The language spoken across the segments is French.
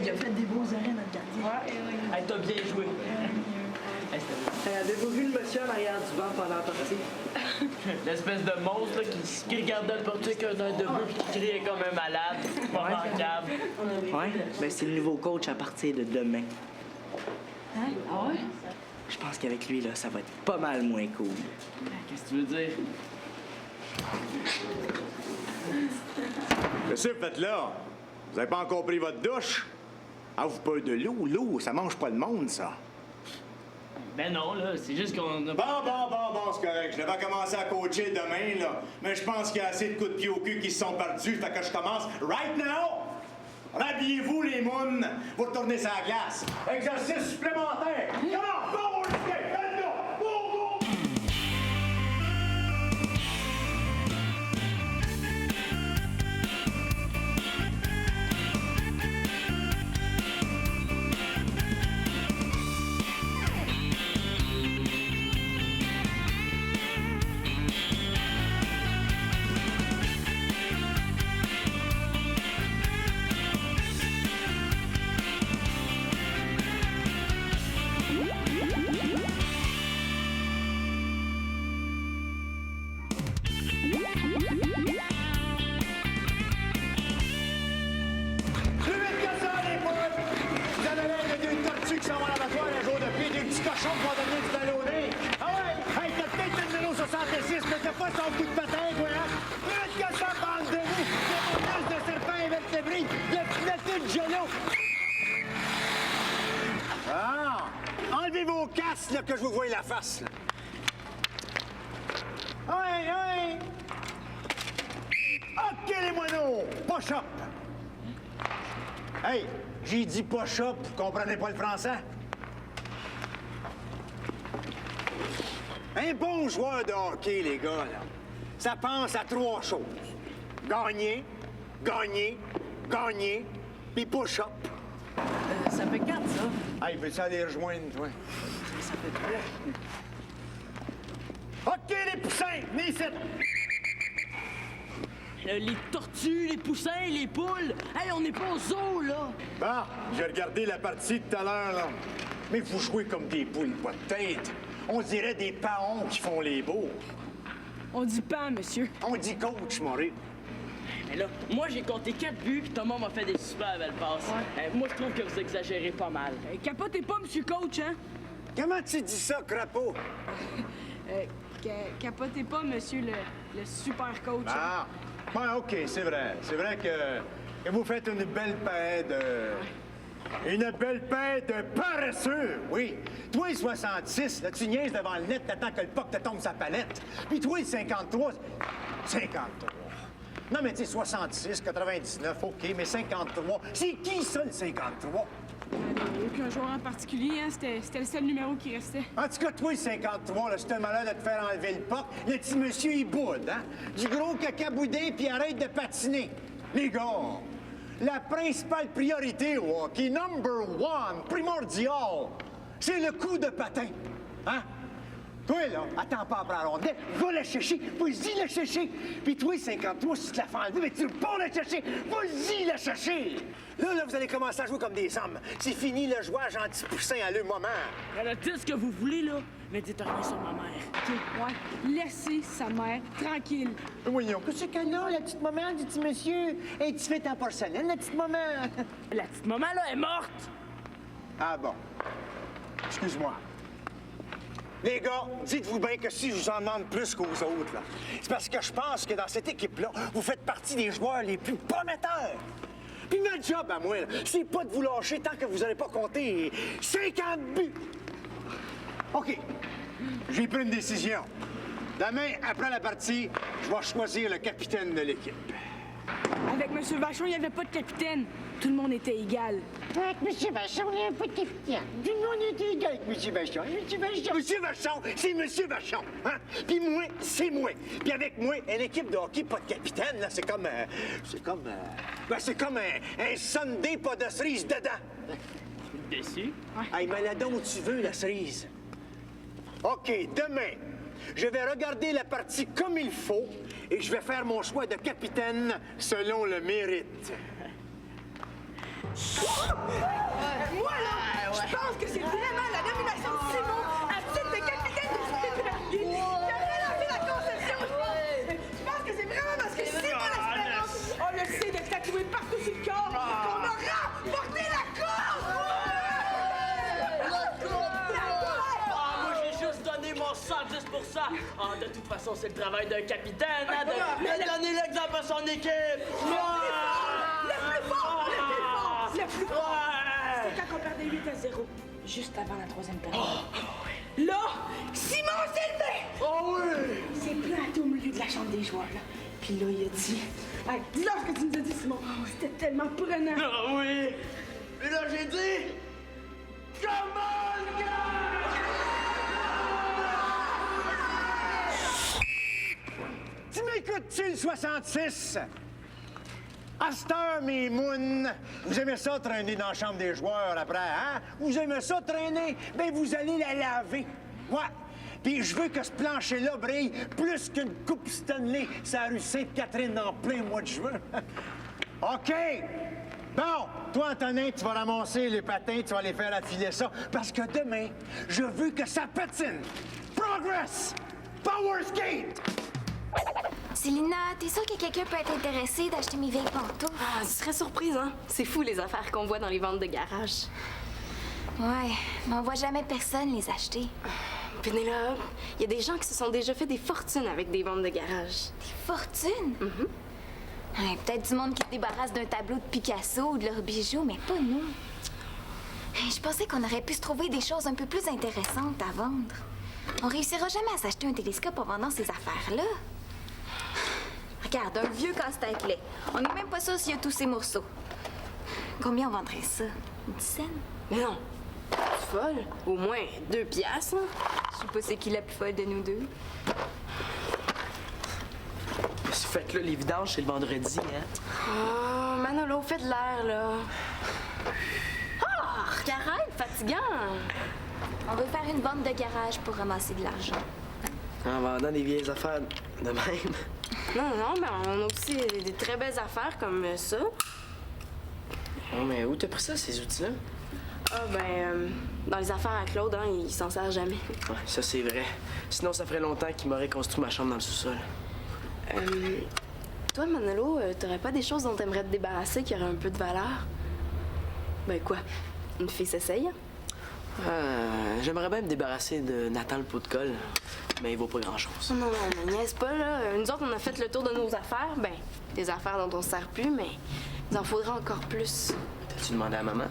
il a fait des beaux arrêts, notre gardien. Ouais. Hey, t'as bien joué. Avez-vous vu le monsieur en arrière du banc pendant la partie? L'espèce de monstre là, qui regardait le portier avec un œil de bleu et qui criait comme un malade. Pas manquable. Ouais, ben c'est le nouveau coach à partir de demain. Hein? Ah ouais? Je pense qu'avec lui, là, ça va être pas mal moins cool. Qu'est-ce que tu veux dire? Qu'est-ce que vous faites là? Vous avez pas encore pris votre douche? Ah, vous peur de l'eau? L'eau, ça mange pas le monde, ça. Ben non, là, c'est juste qu'on a... Bon, c'est correct. Je devais commencer à coacher demain, là. Mais je pense qu'il y a assez de coups de pied au cul qui se sont perdus, fait que je commence right now! Rhabillez-vous, les mounes! Vous retournez sur la glace. Exercice supplémentaire! Comment? Go, on escape! Faites-le! Go, go! Plus vite que ça, les potes! Vous avez l'air de deux tortues qui s'en vont à l'abattoir un jour de pied, des petits cochons qui vont devenir du ballonné. Ah ouais? Hey, t'as peut-être le numéro 66, mais t'as pas son coup de patin, quoi, hein? Plus vite que ça, bande de vous! Plus de serpents invertébrés, de pilotés de genoux! Ah! Enlevez vos casques, là, que je vous voie la face, là. Ouais! OK, les moineaux! Push-up! Hey, j'ai dit push-up, vous comprenez pas le français? Un bon joueur de hockey, les gars, là, ça pense à trois choses. Gagner, puis push-up. Ça fait 4, ça. Hey, veux-tu aller rejoindre, toi? Ça fait 3. OK, les poussins, venez ici! Les tortues, les poussins, les poules. Hey, on n'est pas au zoo, là. Bon, j'ai regardé la partie tout à l'heure, là. Mais vous jouez comme des poules, pas de tête. On dirait des paons qui font les beaux. On dit pas, monsieur. On dit coach, Maurice. Mais là, moi, j'ai compté 4 buts, puis Thomas m'a fait des super belles passes. Moi, je trouve que vous exagérez pas mal. Capotez pas, monsieur coach, hein? Comment tu dis ça, crapaud? Capotez pas, monsieur le super coach. Ah, ouais, OK, c'est vrai. C'est vrai que vous faites une belle paix de... Une belle paix de paresseux, oui. Toi, 66, là, tu niaises devant le net, t'attends que le puck te tombe sa palette. Puis toi, 53... 53... Non, mais tu sais, 66, 99, OK, mais 53... C'est qui, ça, le 53? Aucun joueur en particulier, hein? C'était le seul numéro qui restait. En tout cas, toi, le 53, là, c'est un malheur de te faire enlever le puck. Le petit monsieur, il boude, hein? Du gros cacaboudin, puis arrête de patiner. Les gars, la principale priorité au hockey, number one, primordial, c'est le coup de patin. Hein? Toi, là, attends pas après la rondelle, va la chercher, vas-y la chercher. Puis toi, 53, si tu te la fais enlever, mais tu veux pas la chercher, vas-y la chercher. Là, vous allez commencer à jouer comme des hommes. C'est fini le jouage anti-poussin à le moment. Alors, dites ce que vous voulez, là, mais dites rien sur ma mère. OK, ouais. Laissez sa mère tranquille. Voyons, qu'est-ce qu'elle a, la petite maman, dit petit monsieur? Et tu fais en porcelaine, la petite maman. La petite maman, là, est morte! Ah bon. Excuse-moi. Les gars, dites-vous bien que si je vous en demande plus qu'aux autres, là, c'est parce que je pense que dans cette équipe-là, vous faites partie des joueurs les plus prometteurs. Puis notre job à moi, là, c'est pas de vous lâcher tant que vous n'allez pas compter 50 buts. OK. J'ai pris une décision. Demain, après la partie, je vais choisir le capitaine de l'équipe. Avec monsieur Vachon, il n'y avait pas de capitaine. Tout le monde était égal. Avec M. Vachon, il n'y a pas de capitaine. Tout le monde était égal avec M. Vachon. Monsieur Vachon, c'est M. Vachon. Hein? Puis moi, c'est moi. Puis avec moi, une équipe de hockey, pas de capitaine, là, c'est comme un Sunday, pas de cerise dedans. Déçu? Hey, mais la donne où tu veux, la cerise. OK, demain, je vais regarder la partie comme il faut et je vais faire mon choix de capitaine selon le mérite. Moi, là, je pense que c'est vraiment la nomination de Simon à titre de capitaine du Super-Guy qui a relancé la conception, je pense. Je pense que c'est vraiment parce que Simon Espérance, on le sait de tatouer partout sur le corps, qu'on a remporté la course! Moi, j'ai juste donné mon sang juste pour ça. Ah, de toute façon, c'est le travail d'un capitaine, hein, de donner l'exemple à son équipe. Le plus fort! C'est quand on perdait 8-0, juste avant la troisième période. Là, Simon s'est levé! Oh oui! Il s'est planté au milieu de la chambre des joueurs, là. Puis là, il a dit... Hey, dis-leur ce que tu nous as dit, Simon. C'était tellement prenant. Ah oui! Et là, j'ai dit... Come on, guys! Tu m'écoutes-tu, le 66? À cette heure, mes mounes, vous aimez ça traîner dans la chambre des joueurs après, hein? Vous aimez ça traîner? Ben, vous allez la laver. Ouais. Puis je veux que ce plancher-là brille plus qu'une coupe Stanley sur la rue Sainte-Catherine en plein mois de juin. OK. Bon, toi, Antonin, tu vas ramasser les patins, tu vas les faire affiler ça, parce que demain, je veux que ça patine. Progress! Power skate! Célina, t'es sûre que quelqu'un peut être intéressé d'acheter mes vieilles pantoufles? Ah, tu serais surprise, hein? C'est fou, les affaires qu'on voit dans les ventes de garage. Ouais, mais on voit jamais personne les acheter. Pénélope, il y a des gens qui se sont déjà fait des fortunes avec des ventes de garage. Des fortunes? Ouais, peut-être du monde qui se débarrasse d'un tableau de Picasso ou de leurs bijoux, mais pas nous. Je pensais qu'on aurait pu se trouver des choses un peu plus intéressantes à vendre. On réussira jamais à s'acheter un télescope en vendant ces affaires-là. Regarde, un vieux casse-tête laid. On n'est même pas sûr s'il y a tous ces morceaux. Combien on vendrait ça? Une dizaine? Mais non, tu es folle. Au moins 2 piastres, hein? Je sais pas c'est qui la plus folle de nous deux. Ce fait que là, les vidanges, c'est le vendredi, hein? Oh, Manolo, fais de l'air, là. Ah, arrête, fatigant. On veut faire une vente de garage pour ramasser de l'argent. En vendant des vieilles affaires de même. Non, mais on a aussi des très belles affaires comme ça. Non, mais où t'as pris ça, ces outils-là? Ah, dans les affaires à Claude, hein, il s'en sert jamais. Ouais, ça, c'est vrai. Sinon, ça ferait longtemps qu'il m'aurait construit ma chambre dans le sous-sol. Toi, Manolo, t'aurais pas des choses dont t'aimerais te débarrasser qui auraient un peu de valeur? Ben quoi? Une fille s'essaye? J'aimerais bien me débarrasser de Nathan le pot de colle, mais il vaut pas grand-chose. Non, mais niaise pas, là. Nous autres, on a fait le tour de nos affaires. Ben, des affaires dont on se sert plus, mais il en faudra encore plus. T'as-tu demandé à maman?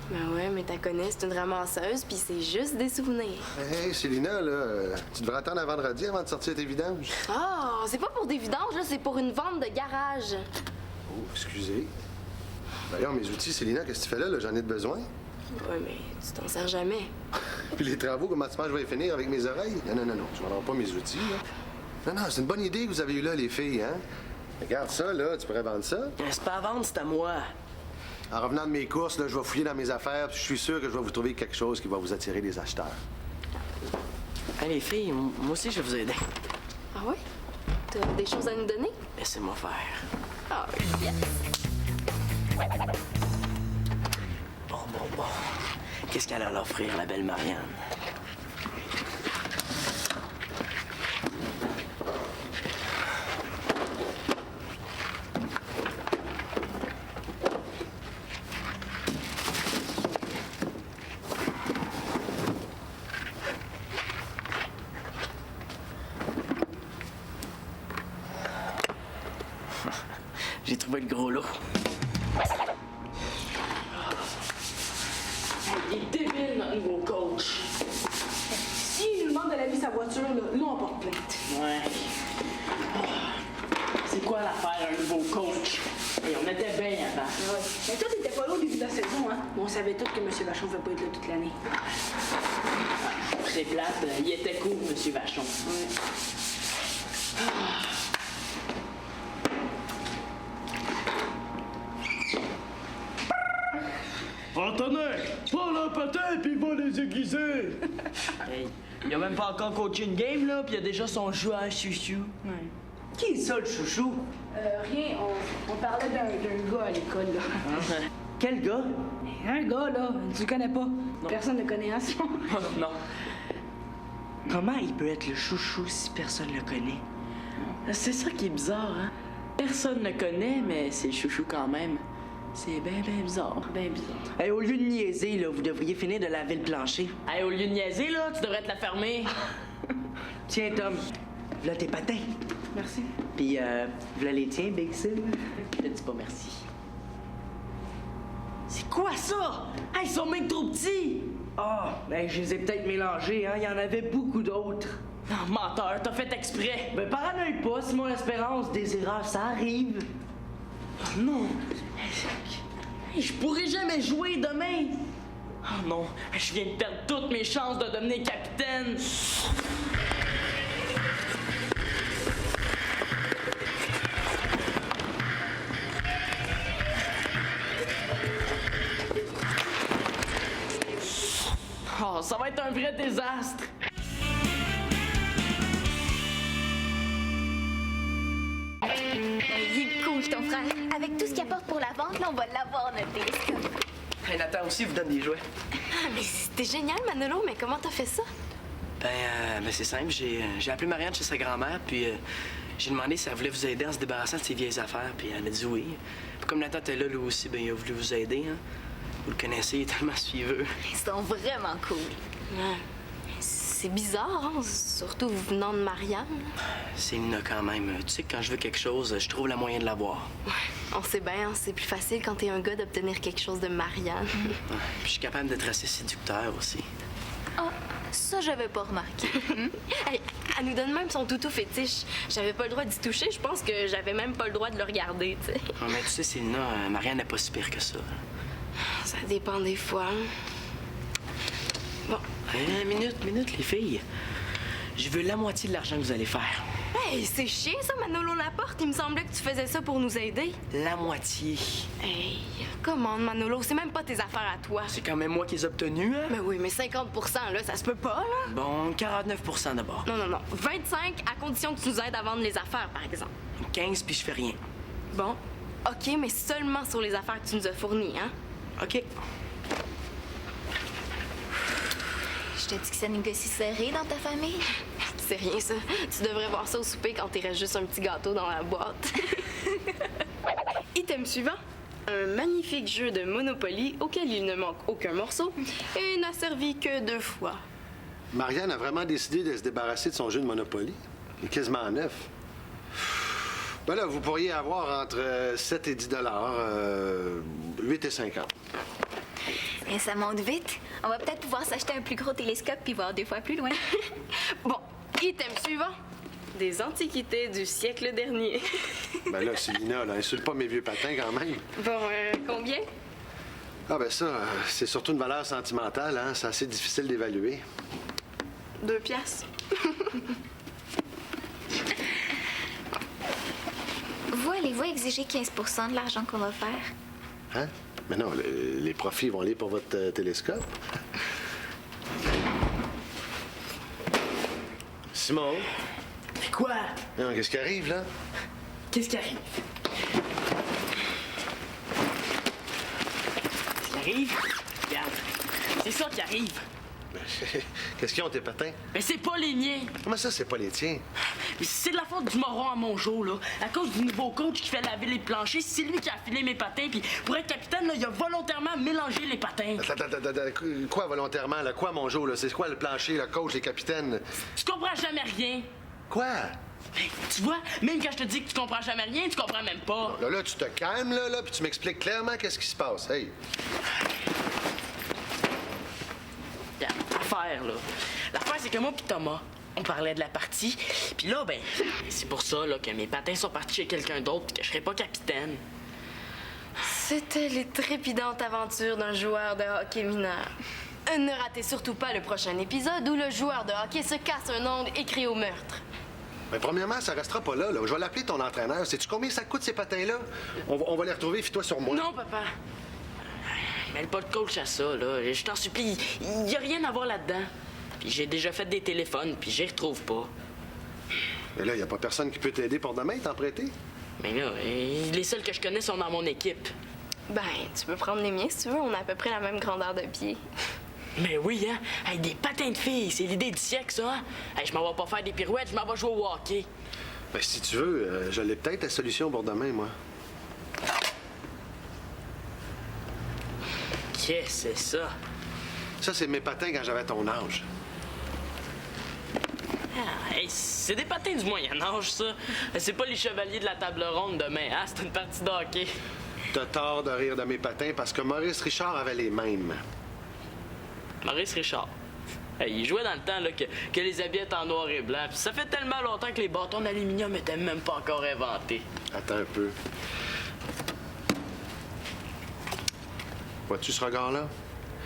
Ben ouais, mais t'as connais, c'est une ramasseuse, puis c'est juste des souvenirs. Hey, Célina, là, tu devrais attendre à vendredi avant de sortir tes vidanges. Ah, c'est pas pour des vidanges, là, c'est pour une vente de garage. Oh, excusez. D'ailleurs, mes outils, Célina, qu'est-ce que tu fais là? J'en ai de besoin. Ouais, mais tu t'en sers jamais. Puis les travaux, comment tu penses que je vais les finir avec mes oreilles? Non, je ne vendrai pas mes outils, là. Non, c'est une bonne idée que vous avez eue là, les filles, hein? Regarde ça, là, tu pourrais vendre ça. C'est pas à vendre, c'est à moi. En revenant de mes courses, là, je vais fouiller dans mes affaires, puis je suis sûr que je vais vous trouver quelque chose qui va vous attirer des acheteurs. Hey, les filles, moi aussi, je vais vous aider. Ah ouais? T'as des choses à nous donner? Laissez-moi faire. Ah oui, yes. Bon. Qu'est-ce qu'elle a à l'offrir, la belle Marianne? J'ai trouvé le gros lot. Il est débile, notre nouveau coach. S'il nous demande de laver sa voiture, là, on porte plainte. Ouais. C'est quoi l'affaire, un nouveau coach? Et on était bien avant. Ouais. Mais toi, t'étais pas là au début de la saison, hein? Mais on savait tous que M. Vachon ne va pas être là toute l'année. C'est plate, il était cool, M. Vachon. Ouais. Antonin, prends le patin puis va les aiguiser. Hey, il a même pas encore coaché une game, là, puis il a déjà son joueur chouchou. Ouais. Qui est ça, le chouchou? Rien, on parlait d'un gars à l'école, là. Quel gars? Un gars, là, tu le connais pas. Personne ne le connaît, hein, Simon? Non. Comment il peut être le chouchou si personne le connaît? C'est ça qui est bizarre, hein? Personne ne le connaît, mais c'est le chouchou quand même. C'est bien bizarre. Bien bizarre. Hey, au lieu de niaiser, là, vous devriez finir de laver le plancher. Hey, au lieu de niaiser, là, tu devrais te la fermer. Tiens, Tom, voilà tes patins. Merci. Puis, voilà les tiens, Big Sim. Je te dis pas merci. C'est quoi ça? Hey, ils sont même trop petits! Ah, ben, je les ai peut-être mélangés, hein. Il y en avait beaucoup d'autres. Non, menteur, t'as fait exprès. Ben, paranoïe pas, Simon Espérance, des erreurs, ça arrive. Oh non! Hey, je pourrais jamais jouer demain! Oh non, je viens de perdre toutes mes chances de devenir capitaine! Oh, ça va être un vrai désastre! Il est cool, ton frère. Avec tout ce qu'il apporte pour la vente, là, on va l'avoir, notre télescope. Hey, Nathan aussi vous donne des jouets. Ah, mais c'était génial, Manolo, mais comment t'as fait ça? Ben, c'est simple. J'ai appelé Marianne chez sa grand-mère, puis j'ai demandé si elle voulait vous aider en se débarrassant de ses vieilles affaires, puis elle m'a dit oui. Puis comme Nathan était là, lui aussi, ben, il a voulu vous aider, hein. Vous le connaissez, il est tellement suiveux. Ils sont vraiment cool. Ouais. C'est bizarre, hein? Surtout venant de Marianne. C'est Nina quand même. Tu sais que quand je veux quelque chose, je trouve le moyen de l'avoir. Ouais, on sait bien, hein, c'est plus facile quand t'es un gars d'obtenir quelque chose de Marianne. Ouais. Puis je suis capable d'être assez séducteur aussi. Ah, ça, j'avais pas remarqué. Hey, elle nous donne même son toutou fétiche. J'avais pas le droit d'y toucher, je pense que j'avais même pas le droit de le regarder, tu sais. Ouais, mais tu sais, Célina, Marianne n'est pas si pire que ça. Ça dépend des fois. Bon. Minute, les filles. Je veux la moitié de l'argent que vous allez faire. Hey, c'est chiant ça, Manolo Laporte. Il me semblait que tu faisais ça pour nous aider. La moitié. Hey, comment, Manolo? C'est même pas tes affaires à toi. C'est quand même moi qui les ai obtenus, hein? Mais oui, mais 50 là, ça se peut pas, là. Bon, 49 d'abord. Non. 25 à condition que tu nous aides à vendre les affaires, par exemple. 15 puis je fais rien. Bon. OK, mais seulement sur les affaires que tu nous as fournies, hein? OK. Je te dis que ça négocie serré dans ta famille. C'est rien, ça. Tu devrais voir ça au souper quand il reste juste un petit gâteau dans la boîte. Item suivant. Un magnifique jeu de Monopoly auquel il ne manque aucun morceau et n'a servi que 2 fois. Marianne a vraiment décidé de se débarrasser de son jeu de Monopoly. Il est quasiment neuf. Ben là, vous pourriez avoir entre 7 et 10 8 et 50. Et ça monte vite. On va peut-être pouvoir s'acheter un plus gros télescope puis voir 2 fois plus loin. Bon, item suivant. Des antiquités du siècle dernier. Ben là, Célina, là, insulte pas mes vieux patins quand même. Bon, combien? Ah ben ça, c'est surtout une valeur sentimentale, hein. C'est assez difficile d'évaluer. 2 piastres. Vous, allez-vous exiger 15 de l'argent qu'on va faire? Hein? Mais non, les profits vont aller pour votre télescope. Simon? Quoi? Non, qu'est-ce qui arrive, là? Qu'est-ce qui arrive? Qu'est-ce qui arrive? Regarde, c'est ça qui arrive. Qu'est-ce qu'ils ont, tes patins? Mais c'est pas les miens. Comment ça, c'est pas les tiens? Mais c'est de la faute du moron à Mongeau, là. À cause du nouveau coach qui fait laver les planchers, c'est lui qui a filé mes patins, puis pour être capitaine, là, il a volontairement mélangé les patins. Attends, quoi volontairement, là? Quoi, mon Joe, là? C'est quoi le plancher, le coach, les capitaines? Tu comprends jamais rien. Quoi? Mais, tu vois, même quand je te dis que tu comprends jamais rien, tu comprends même pas. Là, tu te calmes, là, puis tu m'expliques clairement qu'est-ce qui se passe. Hey! Regarde, l'affaire, là. L'affaire, c'est que moi puis Thomas, on parlait de la partie, puis là, ben, c'est pour ça, là, que mes patins sont partis chez quelqu'un d'autre puis que je serais pas capitaine. C'était les trépidantes aventures d'un joueur de hockey mineur. Ne ratez surtout pas le prochain épisode où le joueur de hockey se casse un ongle et crie au meurtre. Ben, premièrement, ça restera pas là. Je vais l'appeler ton entraîneur. Sais-tu combien ça coûte, ces patins-là? On va les retrouver, fie-toi sur moi. Non, papa. Mêle pas de coach à ça, là. Je t'en supplie, il y a rien à voir là-dedans. Puis j'ai déjà fait des téléphones, puis j'y retrouve pas. Mais là, y a pas personne qui peut t'aider pour demain, t'en prêter? Mais là, les seuls que je connais sont dans mon équipe. Ben, tu peux prendre les miens si tu veux. On a à peu près la même grandeur de pied. Mais oui, hein? Hey, des patins de filles, c'est l'idée du siècle, ça, hein? Hey, je m'en vais pas faire des pirouettes, je m'en vais jouer au hockey. Ben, si tu veux, je l'ai peut-être la solution pour demain, moi. Qu'est-ce que c'est ça? Ça, c'est mes patins quand j'avais ton âge. Ah, hey, c'est des patins du Moyen-Âge, ça. C'est pas les chevaliers de la table ronde demain, hein? C'est une partie de hockey. T'as tort de rire de mes patins parce que Maurice Richard avait les mêmes. Maurice Richard. Hey, il jouait dans le temps là, que les habits étaient en noir et blanc. Puis ça fait tellement longtemps que les bâtons d'aluminium étaient même pas encore inventés. Attends un peu. Vois-tu ce regard-là?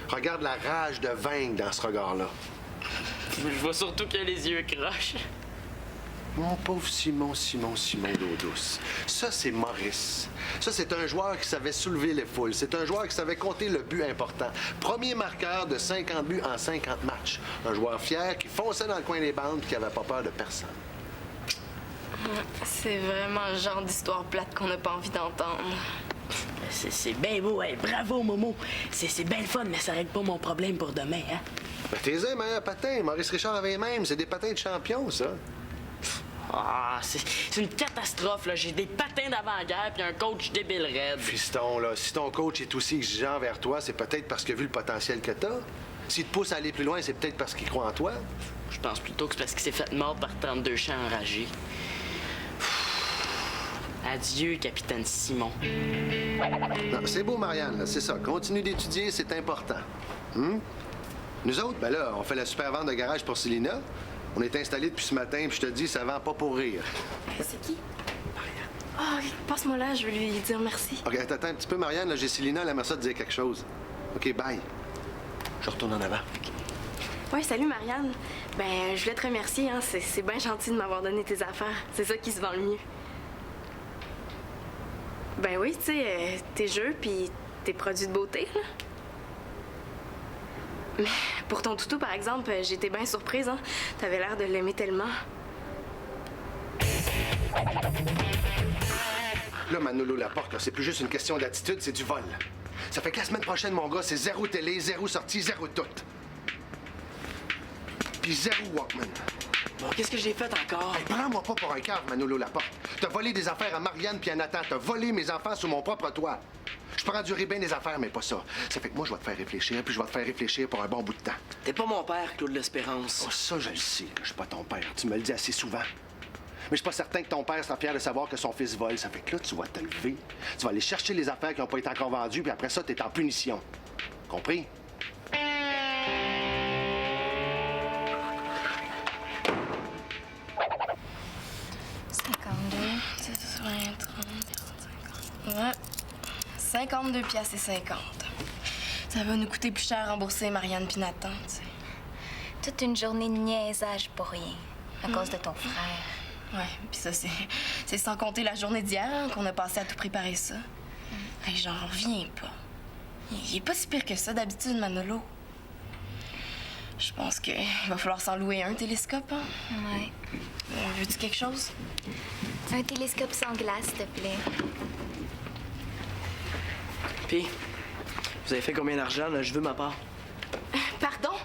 Regarde la rage de vaincre dans ce regard-là. Je vois surtout qu'il a les yeux croches. Mon pauvre Simon d'eau douce. Ça, c'est Maurice. Ça, c'est un joueur qui savait soulever les foules. C'est un joueur qui savait compter le but important. Premier marqueur de 50 buts en 50 matchs. Un joueur fier qui fonçait dans le coin des bandes et qui n'avait pas peur de personne. C'est vraiment le genre d'histoire plate qu'on n'a pas envie d'entendre. C'est bien beau, hey, bravo Momo. C'est bien le fun, mais ça règle pas mon problème pour demain, hein? Ben, t'es un meilleur patin. Maurice Richard avait les mêmes. C'est des patins de champion, ça. Ah, c'est une catastrophe, là. J'ai des patins d'avant-guerre puis un coach débile raide. Fiston, là, si ton coach est aussi exigeant vers toi, c'est peut-être parce qu'il a vu le potentiel que t'as. S'il te pousse à aller plus loin, c'est peut-être parce qu'il croit en toi. Je pense plutôt que c'est parce qu'il s'est fait mordre par 32 chats enragés. Adieu, capitaine Simon. Non, c'est beau, Marianne, là, c'est ça. Continue d'étudier, c'est important. Nous autres, ben là, on fait la super vente de garage pour Célina. On est installés depuis ce matin, puis je te dis, ça vend pas pour rire. C'est qui? Ah, passe-moi là, je vais lui dire merci. OK, attends un petit peu, Marianne. Là, j'ai Célina, elle aimerait ça te dire quelque chose. OK, bye. Je retourne en avant. Ouais, salut Marianne. Ben, je voulais te remercier, hein. C'est bien gentil de m'avoir donné tes affaires. C'est ça qui se vend le mieux. Ben oui, tu sais, tes jeux puis tes produits de beauté, là. Mais pour ton toutou, par exemple, j'étais bien surprise, hein. T'avais l'air de l'aimer tellement. Là, Manolo Laporte, là, c'est plus juste une question d'attitude, c'est du vol. Ça fait que la semaine prochaine, mon gars, c'est 0 télé, 0 sortie, 0 tout. Puis 0 Walkman. Bon, qu'est-ce que j'ai fait encore? Hey, prends-moi pas pour un cave, Manolo Laporte. T'as volé des affaires à Marianne puis à Nathan. T'as volé mes enfants sur mon propre toit. Je peux endurer bien des affaires, mais pas ça. Ça fait que moi, je vais te faire réfléchir, puis je vais te faire réfléchir pour un bon bout de temps. T'es pas mon père, Claude L'Espérance. Oh, ça, je le sais que je suis pas ton père. Tu me le dis assez souvent. Mais je suis pas certain que ton père sera fier de savoir que son fils vole. Ça fait que là, tu vas te lever, tu vas aller chercher les affaires qui n'ont pas été encore vendues, puis après ça, t'es en punition. Compris? Ouais. 52 piastres et 50. Ça va nous coûter plus cher à rembourser Marianne puis Nathan, tu sais. Toute une journée de niaisage pour rien, à cause de ton frère. Ouais, puis ça, c'est sans compter la journée d'hier hein, qu'on a passé à tout préparer ça. Hey, j'en reviens pas. Il est pas si pire que ça d'habitude, Manolo. Je pense qu'il va falloir s'en louer un télescope, hein? Ouais. Veux-tu quelque chose? Un télescope sans glace, s'il te plaît. Puis, vous avez fait combien d'argent, là? Je veux ma part. Pardon?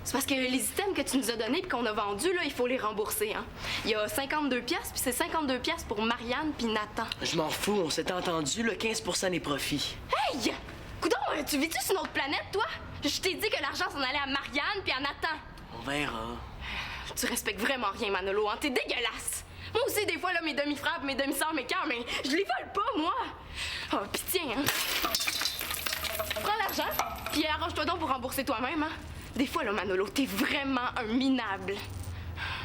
C'est parce que les items que tu nous as donnés et qu'on a vendus, là, il faut les rembourser, hein? Il y a 52 piastres, puis c'est 52 piastres pour Marianne puis Nathan. Je m'en fous, on s'était entendu, le 15 des profits. Hey! Coudon, tu vis-tu sur une autre planète, toi? Je t'ai dit que l'argent s'en allait à Marianne puis à Nathan. On verra. Tu respectes vraiment rien, Manolo, hein? T'es dégueulasse! Moi aussi, des fois, là, mes demi-frères mes demi-sœurs m'écœurent, mais je les vole pas, moi! Oh, pis tiens, hein? Prends l'argent, puis arrange-toi donc pour rembourser toi-même, hein? Des fois, là, Manolo, t'es vraiment un minable.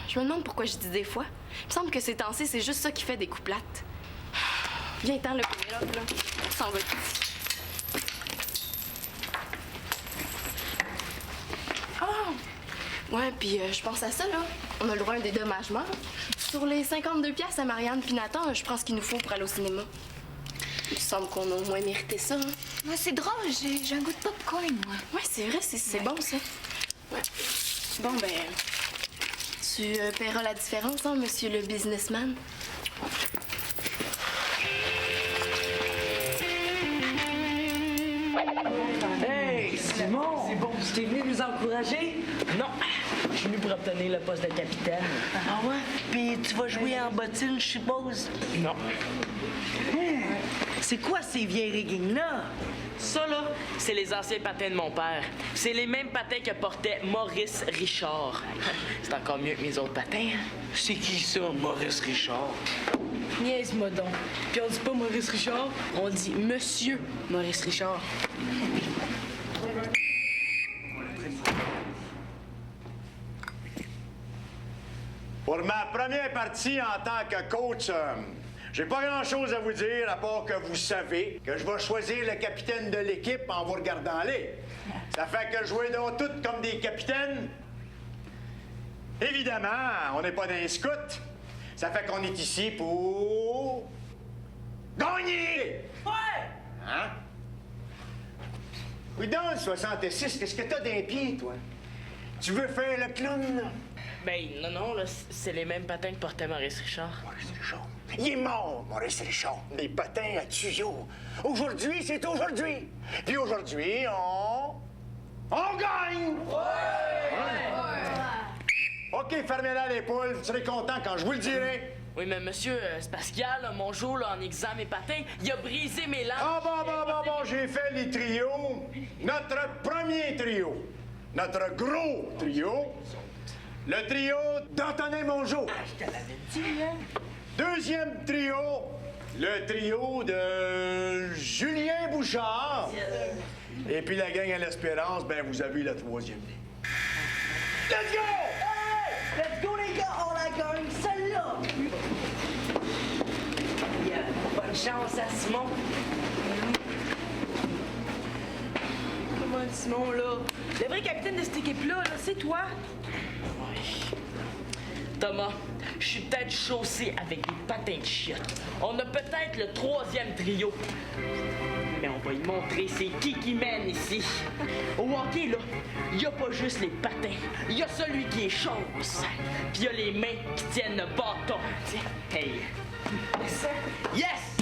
Je me demande pourquoi je dis des fois. Il me semble que ces temps-ci, c'est juste ça qui fait des coups plates. Viens-t'en, le Pénélope, là. On s'en va ici. Ah! Ouais, puis je pense à ça, là. On a le droit à un dédommagement. Sur les 52 piastres à Marianne puis Nathan, je prends ce qu'il nous faut pour aller au cinéma. Il me semble qu'on a au moins mérité ça, hein? Moi, c'est drôle, j'ai un goût de popcorn, moi. Ouais, c'est vrai, c'est bon, ça. Ouais. Bon, ben, tu paieras la différence, hein, monsieur le businessman? Hey, Simon! C'est bon, tu t'es venu nous encourager? Non, je suis venu pour obtenir le poste de capitaine. Ah ouais? Puis tu vas jouer en bottine, je suppose? Non. C'est quoi ces vieilles riggings-là? Ça, là, c'est les anciens patins de mon père. C'est les mêmes patins que portait Maurice Richard. C'est encore mieux que mes autres patins. C'est qui ça, Maurice Richard? Niaise-moi donc. Puis on dit pas Maurice Richard, on dit Monsieur Maurice Richard. Pour ma première partie en tant que coach, j'ai pas grand-chose à vous dire, à part que vous savez que je vais choisir le capitaine de l'équipe en vous regardant aller. Ça fait que jouer donc toutes comme des capitaines. Évidemment, on n'est pas dans les scouts. Ça fait qu'on est ici pour... gagner! Ouais! Hein? Oui, dans le 66, qu'est-ce que t'as d'un pied, toi? Tu veux faire le clown? Ben, non, là, c'est les mêmes patins que portait Maurice Richard. Maurice Richard. Il est mort, Maurice Richard. Des patins à tuyaux. Aujourd'hui, c'est aujourd'hui. Puis aujourd'hui, on gagne! OK, fermez-la les poules. Vous serez contents quand je vous le dirai. Oui, mais monsieur, c'est parce qu'hier, là, mon jour, là, en examen mes patins, il a brisé mes lames. Ah, bon, j'ai fait les trios. Notre premier trio. Notre gros trio. Le trio d'Antonin Mongeau. Je te l'avais dit, hein? Deuxième trio, le trio de Julien Bouchard. Et puis la gang à l'Espérance, ben vous avez la troisième ligne. Let's go! Hey! Let's go, les gars! On la gagne, celle-là! Bonne chance à Simon. Comment Simon, là? Le vrai capitaine de cette équipe-là, là, c'est toi? Thomas, je suis peut-être chaussé avec des patins de chiottes. On a peut-être le troisième trio. Mais on va y montrer c'est qui mène ici. Au hockey, là, il n'y a pas juste les patins. Il y a celui qui est chausse. Puis il y a les mains qui tiennent le bâton. Hey! Yes!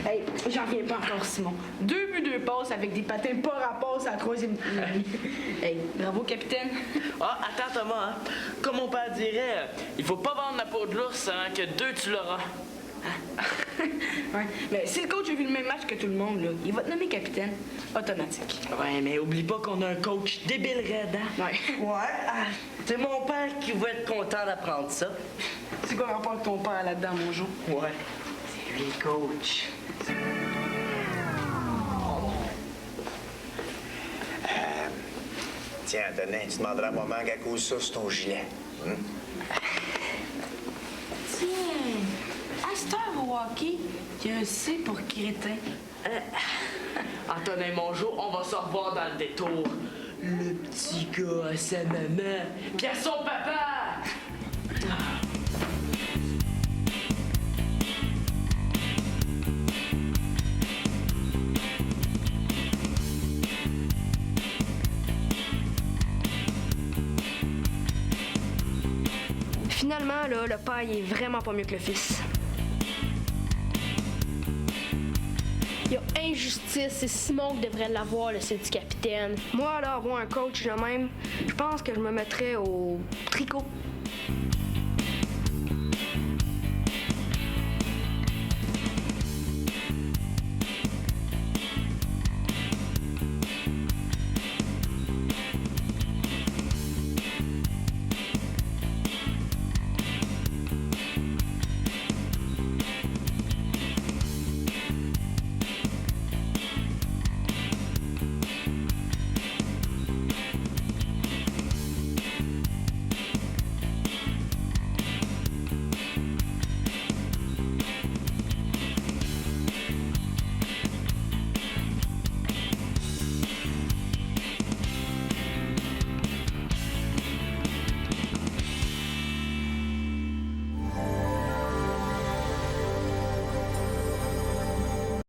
Hey, j'en reviens pas encore, Simon. 2 buts, 2 passes avec des patins pas rapport à la troisième ligne. Hey, bravo, capitaine. Ah, attends, Thomas, hein. Comme mon père dirait, il faut pas vendre la peau de l'ours avant que 2 tu l'auras. Ouais, mais si le coach a vu le même match que tout le monde, là, il va te nommer capitaine. Automatique. Ouais, mais oublie pas qu'on a un coach débile raide, hein? Ouais. Ouais, c'est mon père qui va être content d'apprendre ça. C'est quoi le rapport de ton père là-dedans, mon jour? Ouais. C'est lui le coach. Tiens, Antonin, tu demanderas à maman qu'à cause ça sur ton gilet. Tiens, à cette heure au hockey, il y a un C pour crétin. Antonin Mongeau, on va se revoir dans le détour. Le petit gars à sa maman, puis à son papa! Finalement, là, le père, il est vraiment pas mieux que le fils. Il y a injustice, c'est Simon qui devrait l'avoir, le c'est du capitaine. Moi, là, avoir un coach de même, je pense que je me mettrais au tricot.